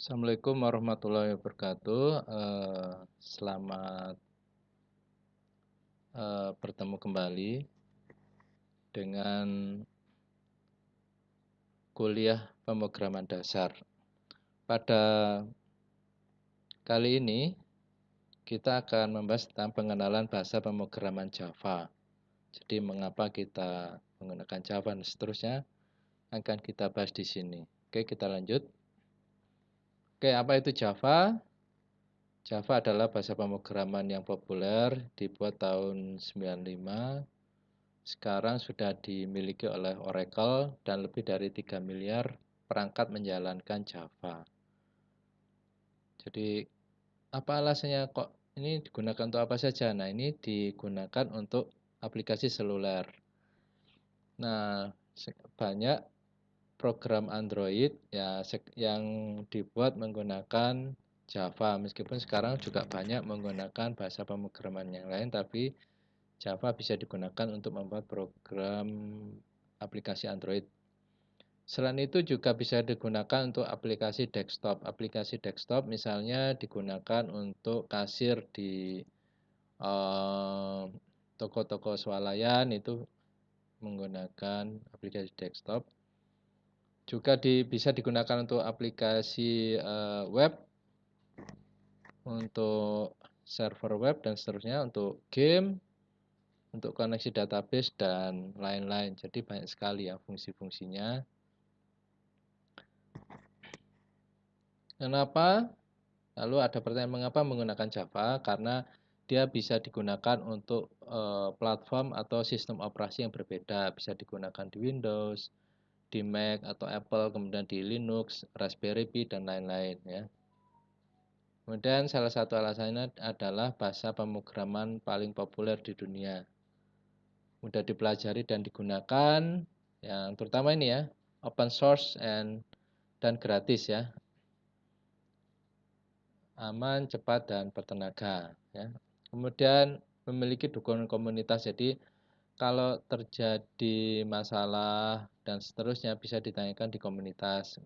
Assalamualaikum warahmatullahi wabarakatuh. Selamat bertemu kembali dengan kuliah pemrograman dasar. Pada kali ini kita akan membahas tentang pengenalan bahasa pemrograman Java. Jadi mengapa kita menggunakan Java dan seterusnya akan kita bahas di sini. Oke, kita lanjut. Oke, apa itu Java? Java adalah bahasa pemrograman yang populer, dibuat tahun 95. Sekarang sudah dimiliki oleh Oracle dan lebih dari 3 miliar perangkat menjalankan Java. Jadi apa alasannya kok ini digunakan untuk apa saja? Nah, ini digunakan untuk aplikasi seluler. Nah, banyak program Android ya yang dibuat menggunakan Java. Meskipun sekarang juga banyak menggunakan bahasa pemrograman yang lain, tapi Java bisa digunakan untuk membuat program aplikasi Android. Selain itu juga bisa digunakan untuk aplikasi desktop. Aplikasi desktop misalnya digunakan untuk kasir di toko-toko swalayan itu menggunakan aplikasi desktop. Juga bisa digunakan untuk aplikasi web, untuk server web dan seterusnya, untuk game, untuk koneksi database dan lain-lain. Jadi banyak sekali ya fungsi-fungsinya. Kenapa? Lalu ada pertanyaan mengapa menggunakan Java? Karena dia bisa digunakan untuk platform atau sistem operasi yang berbeda. Bisa digunakan di Windows, di Mac atau Apple, kemudian di Linux, Raspberry Pi dan lain-lain ya. Kemudian salah satu alasannya adalah bahasa pemrograman paling populer di dunia. Mudah dipelajari dan digunakan, yang terutama ini ya, open source dan gratis ya. Aman, cepat, dan bertenaga ya. Kemudian memiliki dukungan komunitas. Jadi kalau terjadi masalah dan seterusnya bisa ditanyakan di komunitas.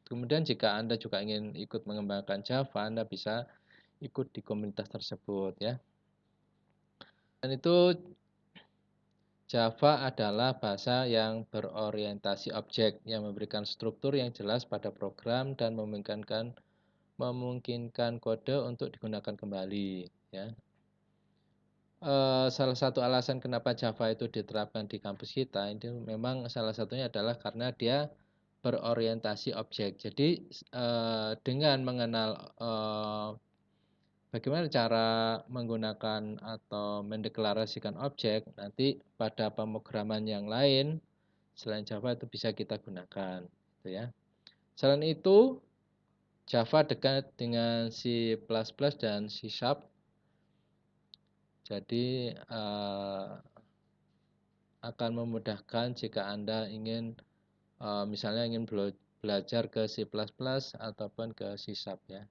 Kemudian jika Anda juga ingin ikut mengembangkan Java, Anda bisa ikut di komunitas tersebut ya. Dan itu Java adalah bahasa yang berorientasi objek yang memberikan struktur yang jelas pada program dan memungkinkan kode untuk digunakan kembali ya. Salah satu alasan kenapa Java itu diterapkan di kampus kita itu memang salah satunya adalah karena dia berorientasi objek. Jadi dengan mengenal bagaimana cara menggunakan atau mendeklarasikan objek, nanti pada pemrograman yang lain selain Java itu bisa kita gunakan, gitu ya. Selain itu, Java dekat dengan C++ dan C#. Jadi akan memudahkan jika Anda ingin misalnya ingin belajar ke C++ ataupun ke C# ya.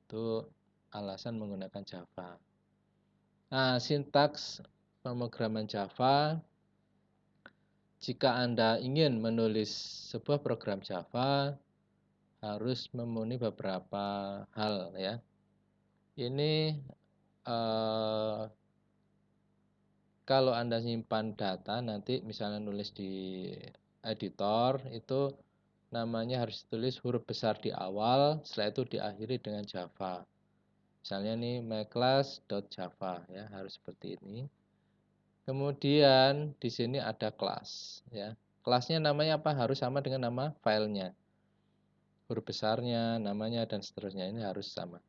Itu alasan menggunakan Java. Nah, sintaks pemrograman Java, jika Anda ingin menulis sebuah program Java harus memenuhi beberapa hal ya. Ini kalau Anda simpan data nanti misalnya nulis di editor itu namanya harus ditulis huruf besar di awal, setelah itu diakhiri dengan Java. Misalnya nih myclass.java ya, harus seperti ini. Kemudian di sini ada kelas ya. Kelasnya namanya apa? Harus sama dengan nama filenya. Huruf besarnya, namanya dan seterusnya ini harus sama.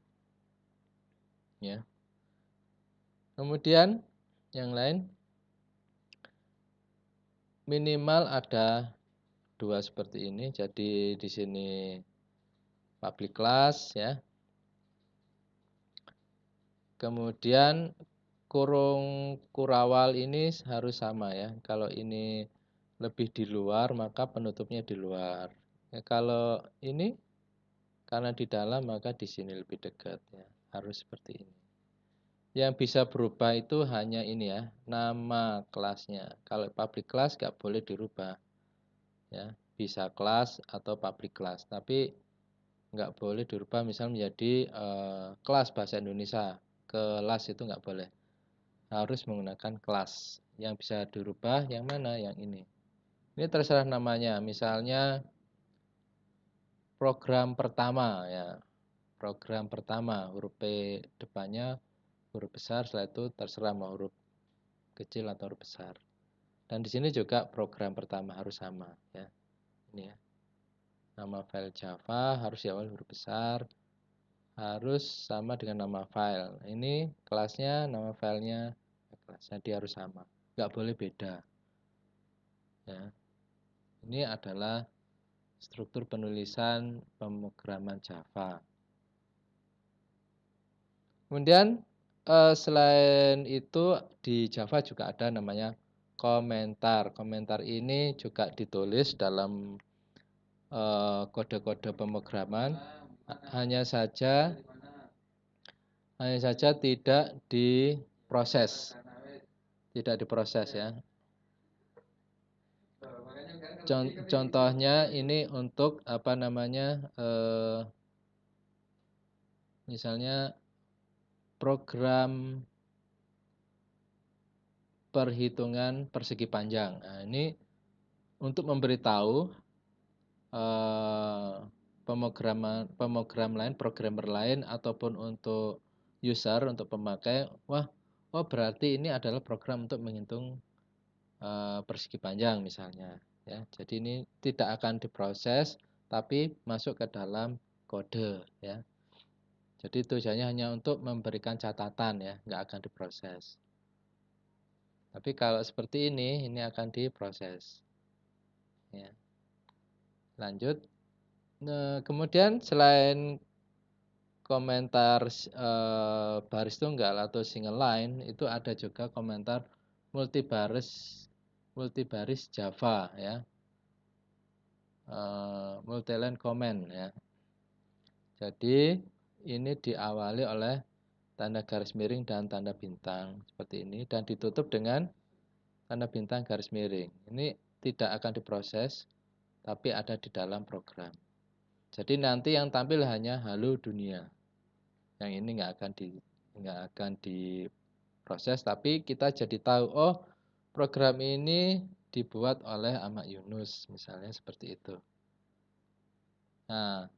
Ya. Kemudian yang lain minimal ada dua seperti ini. Jadi di sini public class ya. Kemudian kurung kurawal ini harus sama ya. Kalau ini lebih di luar maka penutupnya di luar. Ya, kalau ini karena di dalam maka di sini lebih dekat ya. Harus seperti ini. Yang bisa berubah itu hanya ini ya, nama kelasnya. Kalau public class nggak boleh dirubah. Ya, bisa kelas atau public class. Tapi nggak boleh dirubah misal menjadi kelas bahasa Indonesia. Kelas itu nggak boleh. Harus menggunakan kelas. Yang bisa dirubah yang mana? Yang ini. Ini terserah namanya. Misalnya program pertama ya. Program pertama huruf P depannya huruf besar, setelah itu terserah mau huruf kecil atau huruf besar. Dan di sini juga program pertama harus sama ya. Ini ya. Nama file Java harus diawali huruf besar, harus sama dengan nama file. Ini kelasnya, nama filenya, kelasnya dia harus sama. Nggak boleh beda. Ya. Ini adalah struktur penulisan pemrograman Java. Kemudian selain itu di Java juga ada namanya komentar. Komentar ini juga ditulis dalam kode-kode pemrograman, hanya saja tidak diproses, ya. Contohnya ini untuk apa namanya, misalnya program perhitungan persegi panjang. Nah, ini untuk memberitahu programmer lain ataupun untuk user, untuk pemakai, oh berarti ini adalah program untuk menghitung persegi panjang misalnya ya. Jadi ini tidak akan diproses tapi masuk ke dalam kode ya. Jadi tujuannya hanya untuk memberikan catatan ya, nggak akan diproses. Tapi kalau seperti ini akan diproses ya. Lanjut. Nah, kemudian selain komentar baris tunggal atau single line, itu ada juga komentar multibaris Java ya. Multiline comment ya. Jadi ini diawali oleh tanda garis miring dan tanda bintang seperti ini dan ditutup dengan tanda bintang garis miring. Ini tidak akan diproses tapi ada di dalam program. Jadi nanti yang tampil hanya halo dunia. Yang ini nggak akan diproses tapi kita jadi tahu, oh program ini dibuat oleh Ahmad Yunus misalnya seperti itu. Nah,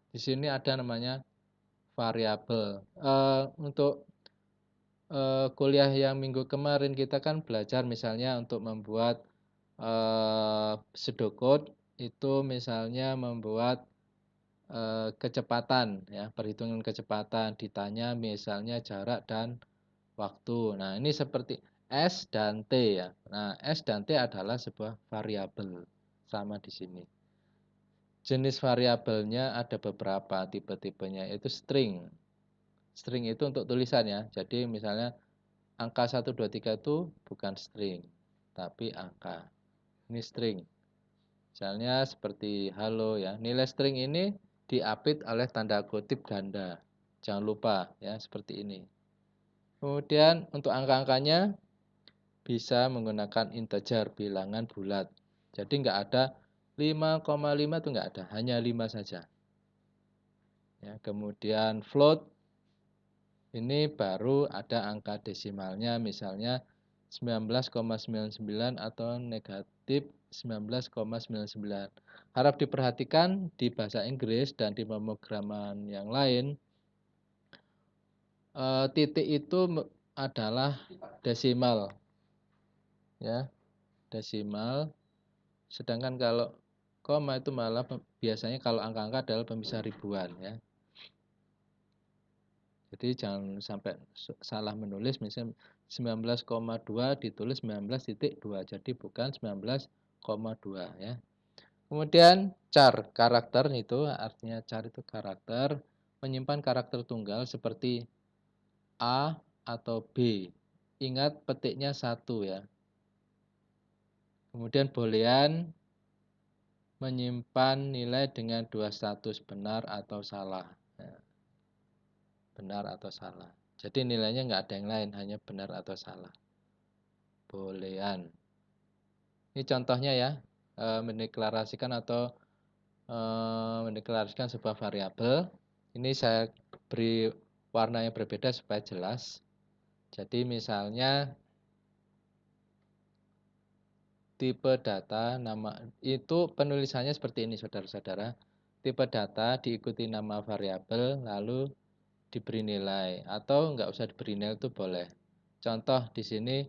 di sini ada namanya variabel. Untuk kuliah yang minggu kemarin kita kan belajar misalnya untuk membuat pseudocode itu misalnya membuat kecepatan ya, perhitungan kecepatan, ditanya misalnya jarak dan waktu. Nah, ini seperti S dan T ya. Nah, S dan T adalah sebuah variabel sama di sini. Jenis variabelnya ada beberapa tipe-tipenya, yaitu string. String itu untuk tulisan ya. Jadi misalnya angka 1, 2, 3 itu bukan string, tapi angka. Ini string. Misalnya seperti halo ya. Nilai string ini diapit oleh tanda kutip ganda. Jangan lupa ya, seperti ini. Kemudian untuk angka-angkanya bisa menggunakan integer, bilangan bulat. Jadi enggak ada 5,5 itu enggak ada, hanya 5 saja. Ya, kemudian float ini baru ada angka desimalnya misalnya 19,99 atau negatif 19,99. Harap diperhatikan di bahasa Inggris dan di pemrograman yang lain, titik itu adalah desimal ya, desimal. Sedangkan kalau koma itu malah biasanya kalau angka-angka adalah pemisah ribuan ya. Jadi jangan sampai salah menulis, misalnya 19,2 ditulis 19,2, jadi bukan 19,2 ya. Kemudian char, karakter itu artinya char itu karakter, menyimpan karakter tunggal seperti A atau B. Ingat petiknya 1 ya. Kemudian boolean menyimpan nilai dengan 2 status benar atau salah. Benar atau salah. Jadi nilainya nggak ada yang lain, hanya benar atau salah. Boolean. Ini contohnya ya, mendeklarasikan atau mendeklarasikan sebuah variabel. Ini saya beri warna yang berbeda supaya jelas. Jadi misalnya tipe data nama itu penulisannya seperti ini saudara-saudara. Tipe data diikuti nama variabel lalu diberi nilai atau enggak usah diberi nilai itu boleh. Contoh di sini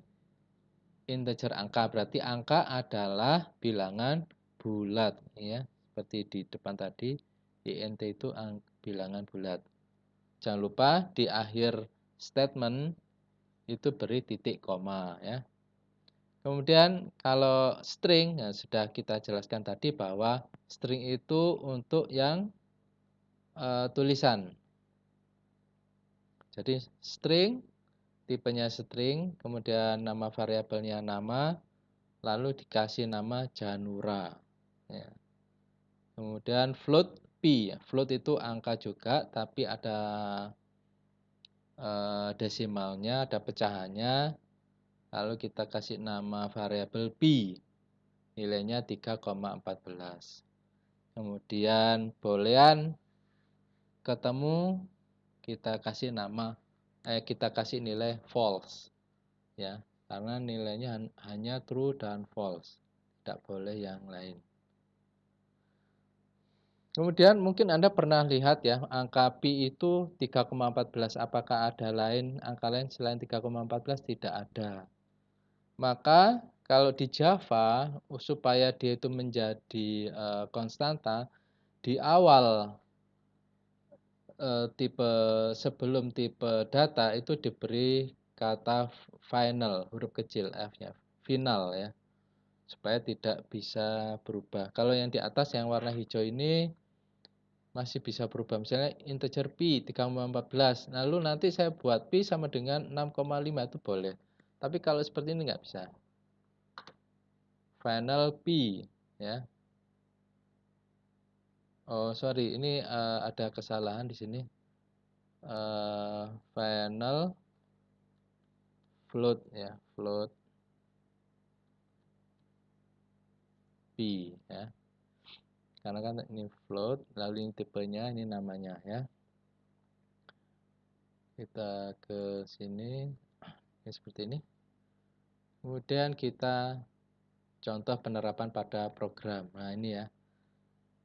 integer angka, berarti angka adalah bilangan bulat ya. Seperti di depan tadi, int itu bilangan bulat. Jangan lupa di akhir statement itu beri titik koma ya. Kemudian kalau string, ya sudah kita jelaskan tadi bahwa string itu untuk yang tulisan. Jadi string, tipenya string, kemudian nama variabelnya nama, lalu dikasih nama Janura. Ya. Kemudian float P, float itu angka juga, tapi ada desimalnya, ada pecahannya. Lalu kita kasih nama variabel P, nilainya 3,14. Kemudian boolean ketemu, kita kasih nilai false, ya, karena nilainya hanya true dan false, tidak boleh yang lain. Kemudian mungkin Anda pernah lihat ya, angka pi itu 3,14. Apakah ada angka lain selain 3,14? Tidak ada. Maka kalau di Java, supaya dia itu menjadi konstanta, di awal sebelum tipe data itu diberi kata final, huruf kecil F-nya, final ya, supaya tidak bisa berubah. Kalau yang di atas yang warna hijau ini masih bisa berubah. Misalnya integer pi 3,14. Lalu nanti saya buat pi sama dengan 6,5 itu boleh. Tapi kalau seperti ini nggak bisa. Final pi ya. Oh, sorry, ini ada kesalahan di sini. Final float ya, float pi ya. Karena kan ini float, lalu ini tipenya, ini namanya ya. Kita ke sini, ini seperti ini. Kemudian kita contoh penerapan pada program. Nah ini ya.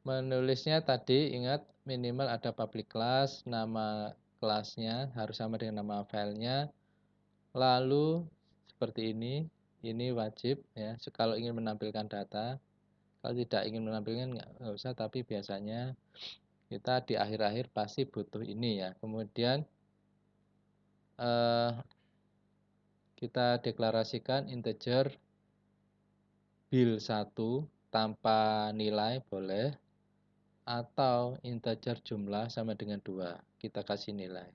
Menulisnya tadi ingat minimal ada public class, nama kelasnya harus sama dengan nama filenya. Lalu seperti ini wajib ya. Kalau ingin menampilkan data, kalau tidak ingin menampilkan nggak usah, tapi biasanya kita di akhir-akhir pasti butuh ini ya. Kemudian kita deklarasikan integer bil 1 tanpa nilai boleh, atau integer jumlah sama dengan 2, kita kasih nilai.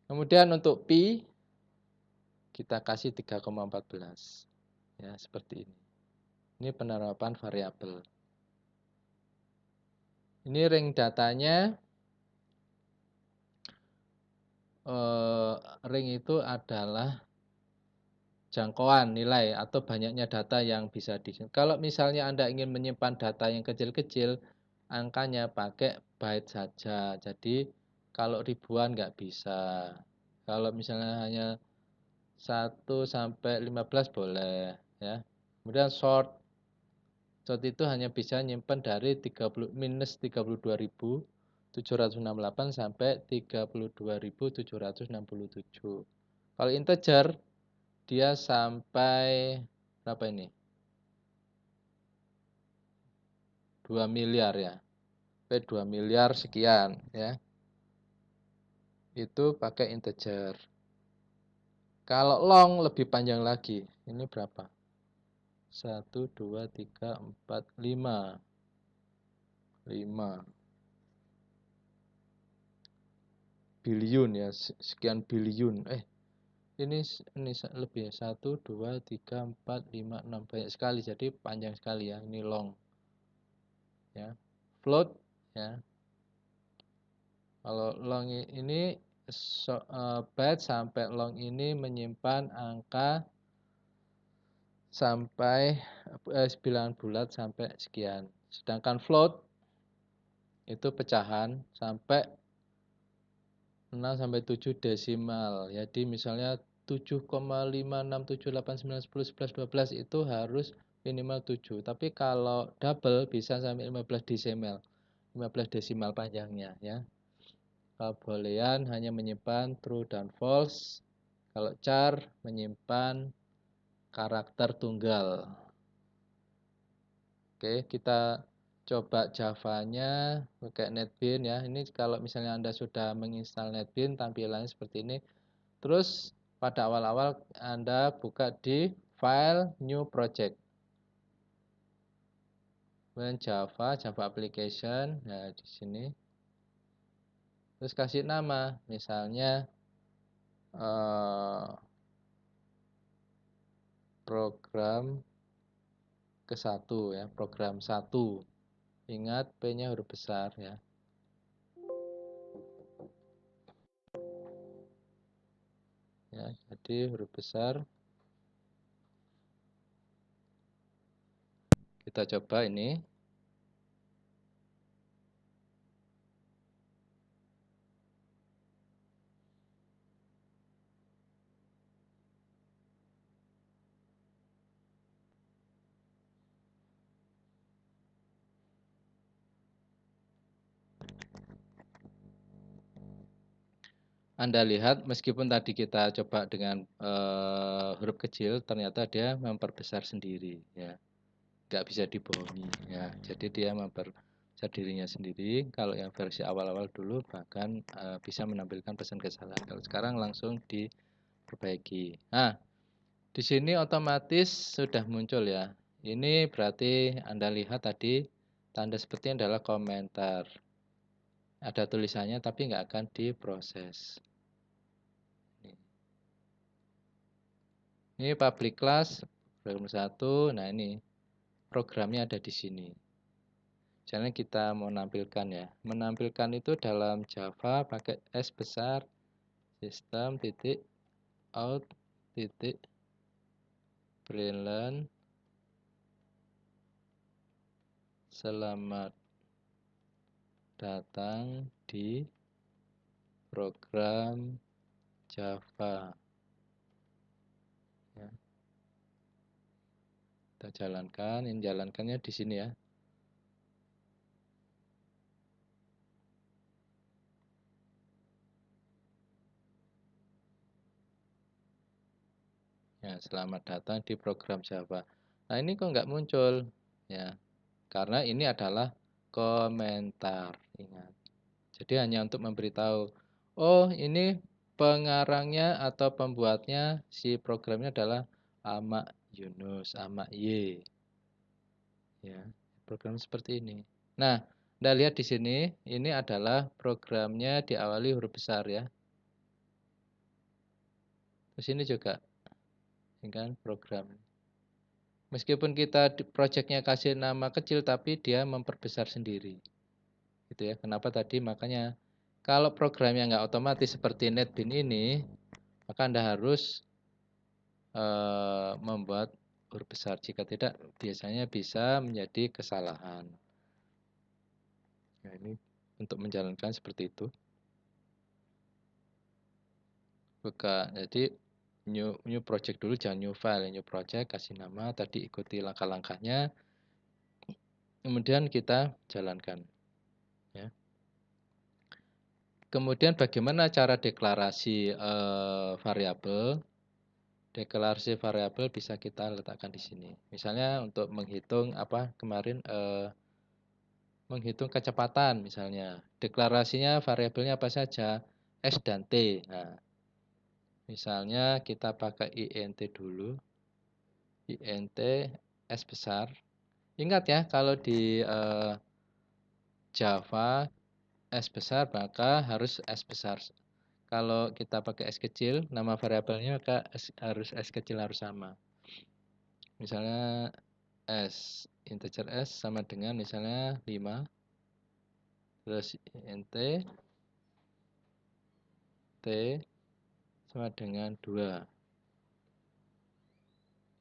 Kemudian untuk pi kita kasih 3,14 ya, seperti ini. Ini penerapan variabel. Ini ring datanya, ring itu adalah jangkauan nilai atau banyaknya data yang bisa Kalau misalnya Anda ingin menyimpan data yang kecil-kecil, angkanya pakai byte saja. Jadi kalau ribuan nggak bisa. Kalau misalnya hanya 1 sampai 15 boleh ya. Kemudian short itu hanya bisa nyimpan dari minus 32.768 sampai 32.767. Kalau integer dia sampai berapa ini? 2 miliar ya. Sampai 2 miliar sekian ya. Itu pakai integer. Kalau long lebih panjang lagi. Ini berapa? 1, 2, 3, 4, 5. 5 biliun ya, sekian biliun. Ini lebih ya. 1, 2, 3, 4, 5, 6. Banyak sekali, jadi panjang sekali ya. Ini long. Ya. Float ya. Kalau long ini byte sampai long ini menyimpan angka sampai bilangan bulat sampai sekian. Sedangkan float itu pecahan sampai 6 sampai 7 desimal. Jadi misalnya 7,567891011112 itu harus minimal 7. Tapi kalau double bisa sampai 15 desimal. 15 desimal panjangnya ya. Kalau boolean hanya menyimpan true dan false. Kalau char menyimpan karakter tunggal. Oke, kita coba Java-nya pakai NetBeans ya. Ini kalau misalnya Anda sudah menginstal NetBeans, tampilannya seperti ini. Terus pada awal-awal Anda buka di file new project. Kemudian Java application. Nah, di sini. Terus kasih nama, misalnya program ke-1 ya, program 1. Ingat P-nya huruf besar ya. Ya, jadi huruf besar. Kita coba ini. Anda lihat meskipun tadi kita coba dengan huruf kecil, ternyata dia memperbesar sendiri ya. Nggak bisa dibohongi ya. Jadi dia memperbesar dirinya sendiri. Kalau yang versi awal-awal dulu bahkan bisa menampilkan pesan kesalahan. Kalau sekarang langsung diperbaiki. Nah, di sini otomatis sudah muncul ya. Ini berarti Anda lihat tadi tanda seperti adalah komentar. Ada tulisannya tapi nggak akan diproses. Ini public class program 1. Nah, ini programnya ada di sini. Misalnya kita mau menampilkan ya. Menampilkan itu dalam Java pakai S besar system titik out titik println selamat datang di program Java. Ya. Kita jalankan, ini jalankannya di sini ya. Ya, selamat datang di program Java. Nah, ini kok nggak muncul? Ya, karena ini adalah komentar. Ingat. Jadi hanya untuk memberitahu, oh ini pengarangnya atau pembuatnya si programnya adalah Ahmad Yunus, Ahmad Y. Ya, program seperti ini. Nah, Anda lihat di sini, ini adalah programnya diawali huruf besar ya. Terus ini juga, ini kan program. Meskipun kita di projectnya kasih nama kecil, tapi dia memperbesar sendiri. Gitu ya. Kenapa tadi? Makanya kalau programnya nggak otomatis seperti NetBeans ini, maka Anda harus membuat huruf besar. Jika tidak, biasanya bisa menjadi kesalahan. Nah, ini untuk menjalankan seperti itu. Buka, jadi new project dulu, jangan new file, new project, kasih nama, tadi ikuti langkah-langkahnya, kemudian kita jalankan. Ya. Kemudian bagaimana cara deklarasi variabel? Deklarasi variabel bisa kita letakkan di sini. Misalnya untuk menghitung apa kemarin menghitung kecepatan misalnya. Deklarasinya variabelnya apa saja? S dan T. Nah, misalnya kita pakai int dulu. Int S besar. Ingat ya, kalau di Java S besar maka harus S besar. Kalau kita pakai S kecil, nama variabelnya maka harus S kecil harus sama. Misalnya S, integer S sama dengan misalnya 5. Terus int T sama dengan 2.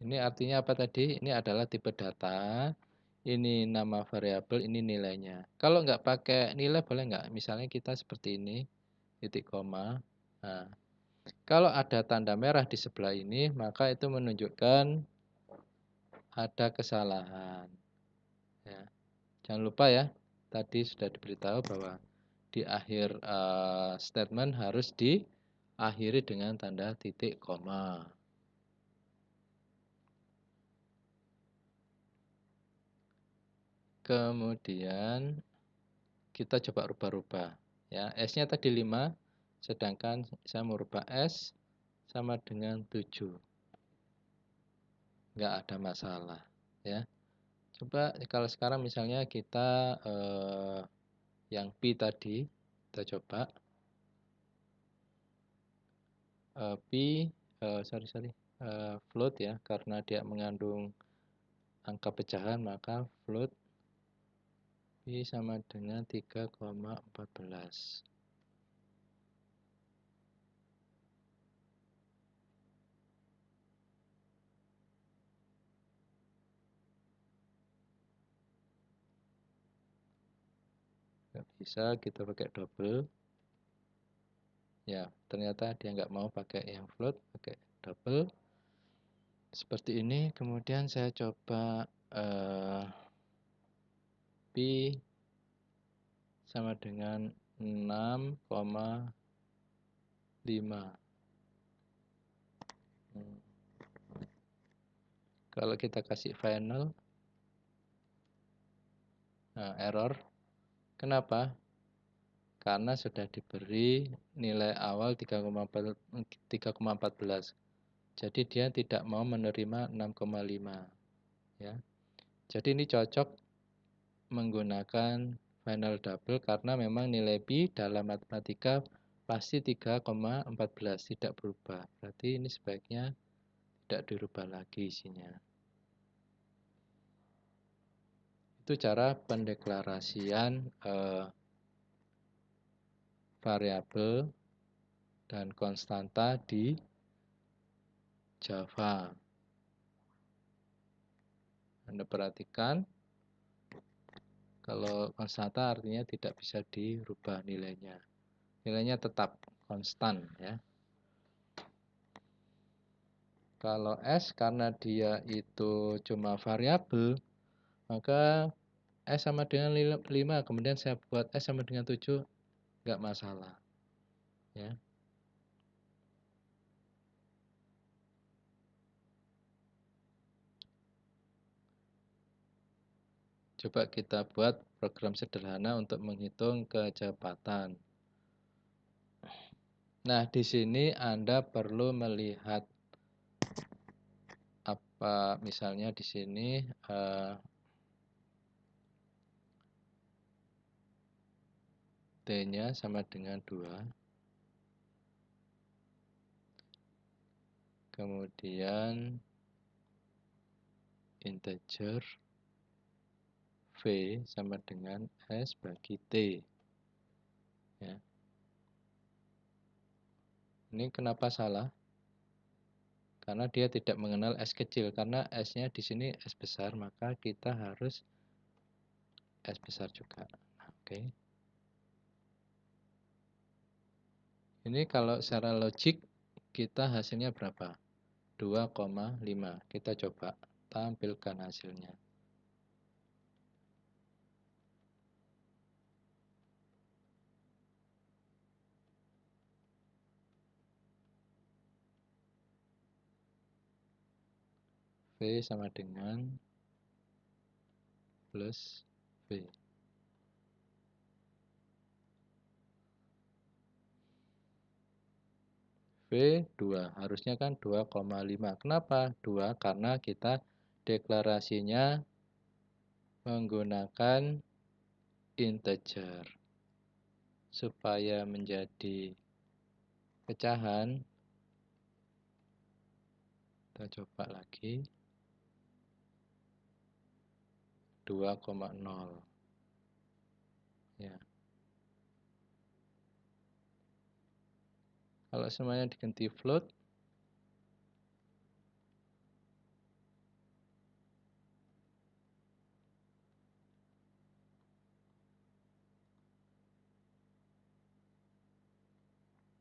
Ini artinya apa tadi? Ini adalah tipe data Ini nama variabel, ini nilainya. Kalau nggak pakai nilai boleh nggak? Misalnya kita seperti ini, titik koma. Nah, kalau ada tanda merah di sebelah ini, maka itu menunjukkan ada kesalahan. Ya. Jangan lupa ya, tadi sudah diberitahu bahwa di akhir statement harus diakhiri dengan tanda titik koma. Kemudian kita coba rubah-rubah. Ya, S-nya tadi 5, sedangkan saya mau rubah S sama dengan 7. Nggak ada masalah. Ya. Coba kalau sekarang misalnya kita yang Pi tadi, kita coba. Pi, float ya, karena dia mengandung angka pecahan, maka float Pi sama dengan 3,14. Nggak bisa, kita pakai double. Ya, ternyata dia nggak mau pakai yang float, pakai double. Seperti ini, kemudian saya coba Pi sama dengan 6,5. Kalau kita kasih final, nah, error. Kenapa? Karena sudah diberi nilai awal 3,14. Jadi dia tidak mau menerima 6,5. Ya. Jadi ini cocok menggunakan final double karena memang nilai Pi dalam matematika pasti 3,14, tidak berubah. Berarti ini sebaiknya tidak dirubah lagi isinya. Itu cara pendeklarasian variabel dan konstanta di Java. Anda perhatikan, kalau konstanta artinya tidak bisa dirubah nilainya. Nilainya tetap konstan ya. Kalau S karena dia itu cuma variabel, maka S sama dengan 5, kemudian saya buat S sama dengan 7, nggak masalah. Ya. Coba kita buat program sederhana untuk menghitung kecepatan. Nah, di sini Anda perlu melihat apa misalnya di sini T-nya sama dengan 2. Kemudian integer V sama dengan S bagi T. Ya. Ini kenapa salah? Karena dia tidak mengenal S kecil. Karena S-nya di sini S besar, maka kita harus S besar juga. Oke. Ini kalau secara logik, kita hasilnya berapa? 2,5. Kita coba tampilkan hasilnya. V sama dengan plus V. V 2, harusnya kan 2,5. Kenapa? 2 karena kita deklarasinya menggunakan integer. Supaya menjadi pecahan, kita coba lagi 2,0. Ya. Kalau semuanya diganti float,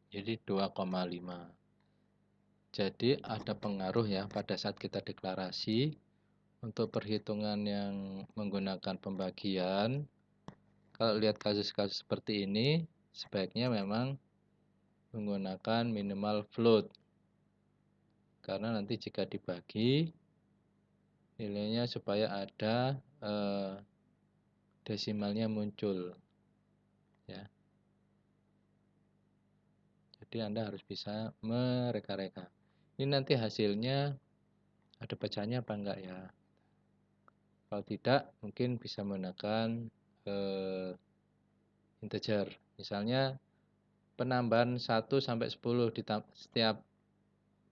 Jadi 2,5. Jadi ada pengaruh ya pada saat kita deklarasi untuk perhitungan yang menggunakan pembagian. Kalau lihat kasus-kasus seperti ini, sebaiknya memang menggunakan minimal float. Karena nanti jika dibagi, nilainya supaya ada desimalnya muncul. Ya. Jadi Anda harus bisa mereka-reka. Ini nanti hasilnya ada pecahnya apa enggak ya? Kalau tidak, mungkin bisa menggunakan integer. Misalnya penambahan 1 sampai 10 di setiap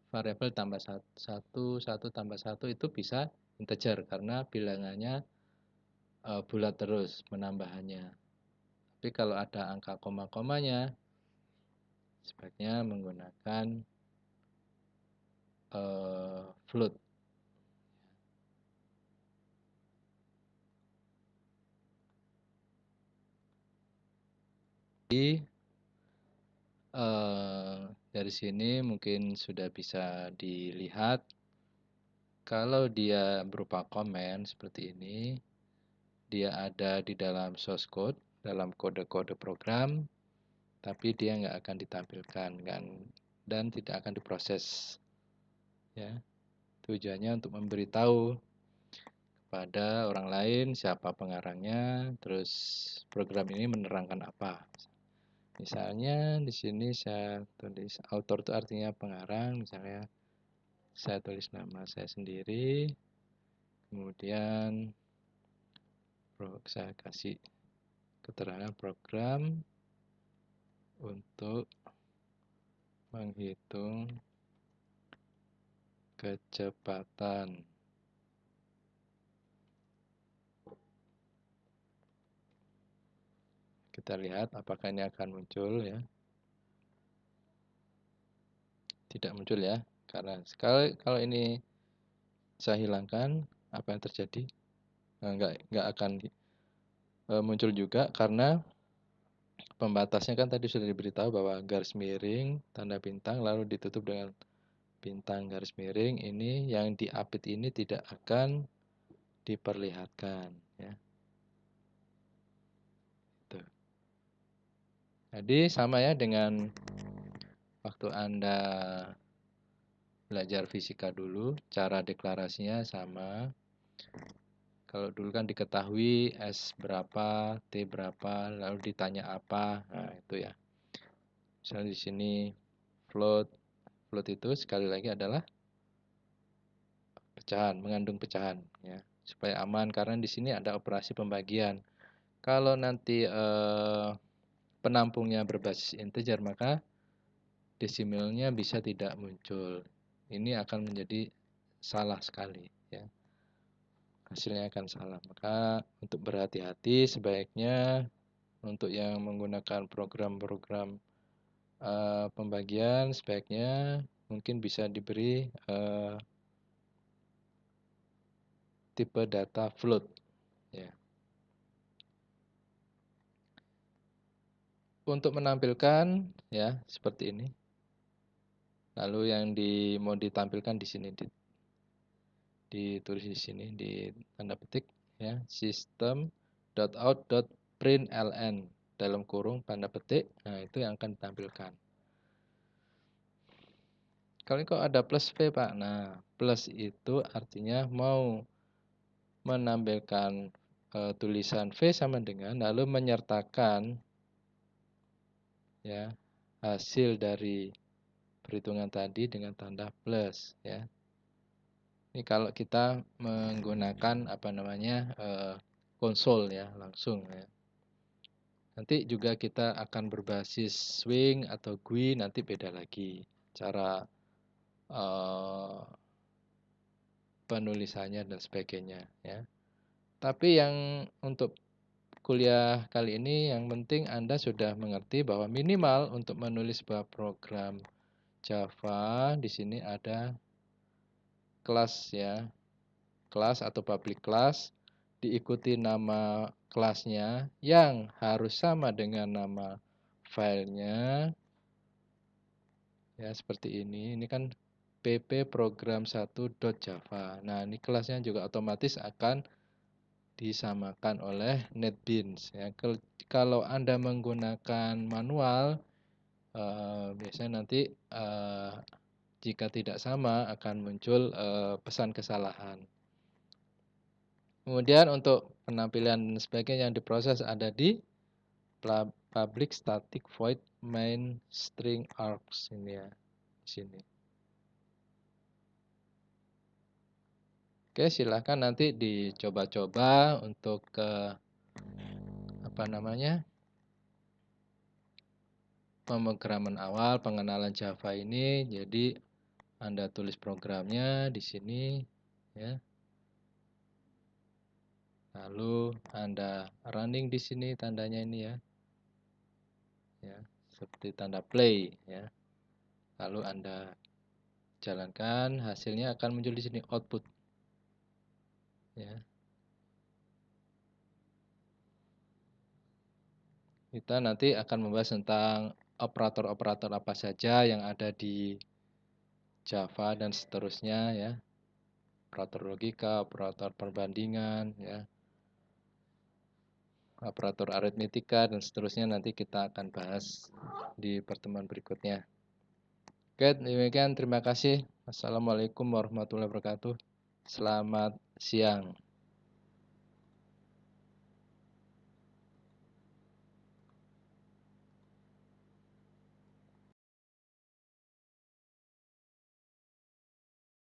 variabel tambah 1, 1 tambah 1 itu bisa integer karena bilangannya bulat terus penambahannya. Tapi kalau ada angka koma-komanya, sebaiknya menggunakan float. Jadi dari sini mungkin sudah bisa dilihat kalau dia berupa komen seperti ini, dia ada di dalam source code, dalam kode-kode program, tapi dia nggak akan ditampilkan dan tidak akan diproses. Ya, tujuannya untuk memberitahu kepada orang lain siapa pengarangnya, terus program ini menerangkan apa. Misalnya di sini saya tulis author itu artinya pengarang, misalnya saya tulis nama saya sendiri, kemudian saya kasih keterangan program untuk menghitung kecepatan. Kita lihat apakah ini akan muncul ya. Tidak muncul ya, karena sekali kalau ini saya hilangkan, apa yang terjadi? Nggak akan muncul juga karena pembatasnya kan tadi sudah diberitahu bahwa garis miring, tanda bintang, lalu ditutup dengan bintang garis miring. Ini yang diapit ini tidak akan diperlihatkan ya. Tuh. Jadi sama ya dengan waktu Anda belajar fisika dulu, cara deklarasinya sama. Kalau dulu kan diketahui S berapa, T berapa, lalu ditanya apa, nah itu ya. Misalnya di sini float, float itu sekali lagi adalah pecahan, mengandung pecahan, ya, supaya aman karena di sini ada operasi pembagian. Kalau nanti penampungnya berbasis integer, maka desimalnya bisa tidak muncul. Ini akan menjadi salah sekali, ya. Hasilnya akan salah. Maka untuk berhati-hati sebaiknya untuk yang menggunakan program-program pembagian sebaiknya mungkin bisa diberi tipe data float ya. Untuk menampilkan ya seperti ini. Lalu yang mau ditampilkan di sini ditulis di sini di tanda petik ya, system.out.println dalam kurung tanda petik. Nah, itu yang akan ditampilkan. Kalau kok ada plus V, Pak. Nah, plus itu artinya mau menampilkan tulisan V sama dengan lalu menyertakan ya hasil dari perhitungan tadi dengan tanda plus ya. Ini kalau kita menggunakan apa namanya konsol ya langsung ya. Nanti juga kita akan berbasis swing atau GUI nanti beda lagi cara penulisannya dan sebagainya ya. Tapi yang untuk kuliah kali ini yang penting Anda sudah mengerti bahwa minimal untuk menulis sebuah program Java di sini ada kelas ya. Kelas atau public class diikuti nama kelasnya yang harus sama dengan nama filenya Ya, seperti ini. Ini kan pp program1.java. Nah, ini kelasnya juga otomatis akan disamakan oleh NetBeans ya. Kalau Anda menggunakan manual, biasanya nanti jika tidak sama akan muncul pesan kesalahan. Kemudian untuk penampilan dan sebagainya yang diproses ada di public static void main string args ini ya, di sini. Oke, silahkan nanti dicoba-coba untuk pemrograman awal, pengenalan Java ini. Jadi Anda tulis programnya di sini ya. Lalu Anda running di sini tandanya ini ya. Ya, seperti tanda play ya. Lalu Anda jalankan, hasilnya akan muncul di sini output ya. Kita nanti akan membahas tentang operator-operator apa saja yang ada di Java dan seterusnya ya. Operator logika, operator perbandingan ya. Operator aritmetika dan seterusnya nanti kita akan bahas di pertemuan berikutnya. Oke, demikian terima kasih. Assalamualaikum warahmatullahi wabarakatuh. Selamat siang.